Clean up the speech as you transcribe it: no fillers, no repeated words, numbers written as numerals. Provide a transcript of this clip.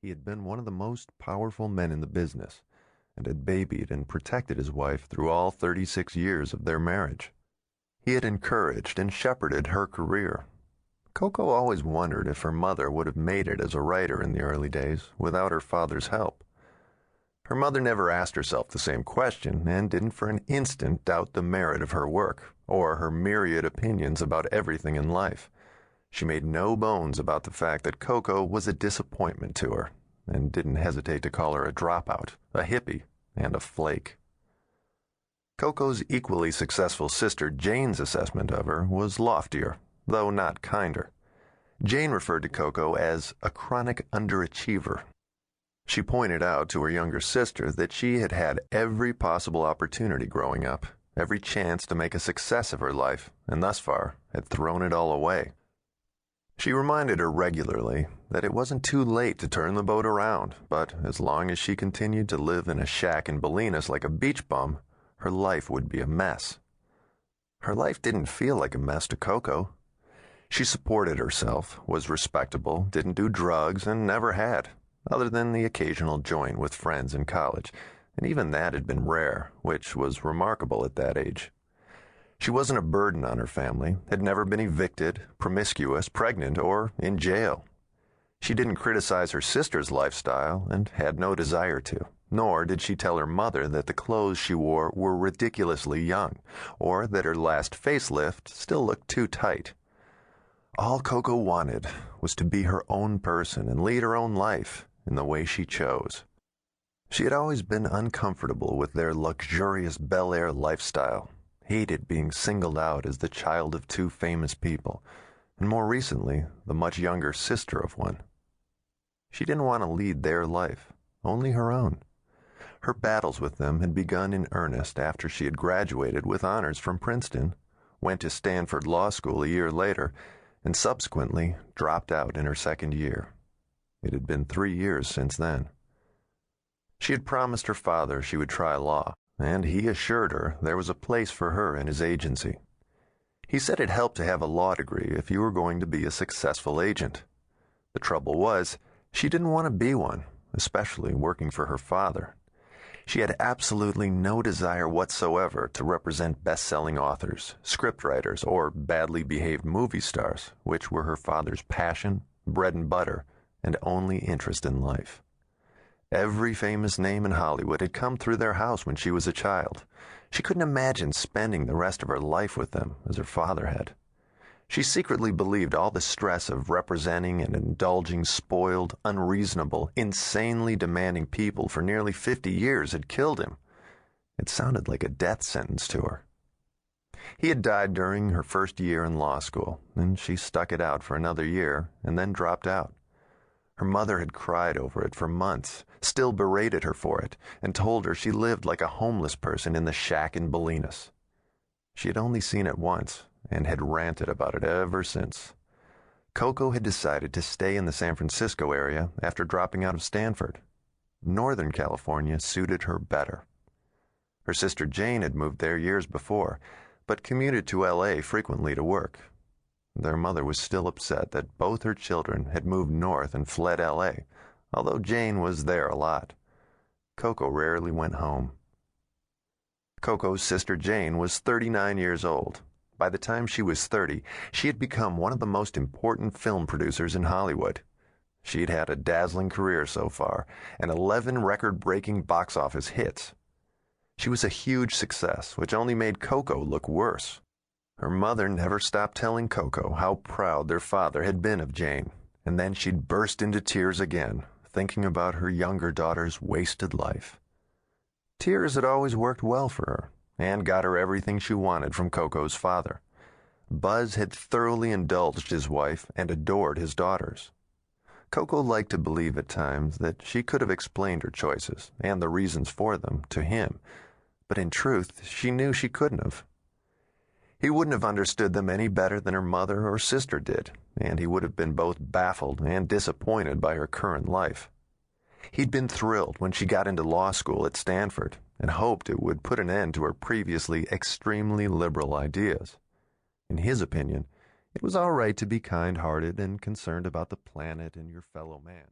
He had been one of the most powerful men in the business and had babied and protected his wife through all 36 years of their marriage. He had encouraged and shepherded her career. Coco always wondered if her mother would have made it as a writer in the early days without her father's help. Her mother never asked herself the same question and didn't for an instant doubt the merit of her work or her myriad opinions about everything in life. She made no bones about the fact that Coco was a disappointment to her and didn't hesitate to call her a dropout, a hippie, and a flake. Coco's equally successful sister Jane's assessment of her was loftier, though not kinder. Jane referred to Coco as a chronic underachiever. She pointed out to her younger sister that she had had every possible opportunity growing up, every chance to make a success of her life, and thus far had thrown it all away. She reminded her regularly that it wasn't too late to turn the boat around, but as long as she continued to live in a shack in Bolinas like a beach bum, her life would be a mess. Her life didn't feel like a mess to Coco. She supported herself, was respectable, didn't do drugs, and never had, other than the occasional joint with friends in college, and even that had been rare, which was remarkable at that age. She wasn't a burden on her family, had never been evicted, promiscuous, pregnant, or in jail. She didn't criticize her sister's lifestyle and had no desire to, nor did she tell her mother that the clothes she wore were ridiculously young, or that her last facelift still looked too tight. All Coco wanted was to be her own person and lead her own life in the way she chose. She had always been uncomfortable with their luxurious Bel Air lifestyle, hated being singled out as the child of two famous people, and more recently, the much younger sister of one. She didn't want to lead their life, only her own. Her battles with them had begun in earnest after she had graduated with honors from Princeton, went to Stanford Law School a year later, and subsequently dropped out in her second year. It had been 3 years since then. She had promised her father she would try law, and he assured her there was a place for her in his agency. He said it helped to have a law degree if you were going to be a successful agent. The trouble was, she didn't want to be one, especially working for her father. She had absolutely no desire whatsoever to represent best-selling authors, scriptwriters, or badly behaved movie stars, which were her father's passion, bread and butter, and only interest in life. Every famous name in Hollywood had come through their house when she was a child. She couldn't imagine spending the rest of her life with them, as her father had. She secretly believed all the stress of representing and indulging spoiled, unreasonable, insanely demanding people for nearly 50 years had killed him. It sounded like a death sentence to her. He had died during her first year in law school, and she stuck it out for another year and then dropped out. Her mother had cried over it for months, still berated her for it, and told her she lived like a homeless person in the shack in Bolinas. She had only seen it once, and had ranted about it ever since. Coco had decided to stay in the San Francisco area after dropping out of Stanford. Northern California suited her better. Her sister Jane had moved there years before, but commuted to L.A. frequently to work. Their mother was still upset that both her children had moved north and fled L.A., although Jane was there a lot. Coco rarely went home. Coco's sister Jane was 39 years old. By the time she was 30, she had become one of the most important film producers in Hollywood. She'd had a dazzling career so far, and 11 record-breaking box office hits. She was a huge success, which only made Coco look worse. Her mother never stopped telling Coco how proud their father had been of Jane, and then she'd burst into tears again, thinking about her younger daughter's wasted life. Tears had always worked well for her, and got her everything she wanted from Coco's father. Buzz had thoroughly indulged his wife and adored his daughters. Coco liked to believe at times that she could have explained her choices, and the reasons for them, to him, but in truth she knew she couldn't have. He wouldn't have understood them any better than her mother or sister did, and he would have been both baffled and disappointed by her current life. He'd been thrilled when she got into law school at Stanford, and hoped it would put an end to her previously extremely liberal ideas. In his opinion, it was all right to be kind-hearted and concerned about the planet and your fellow man.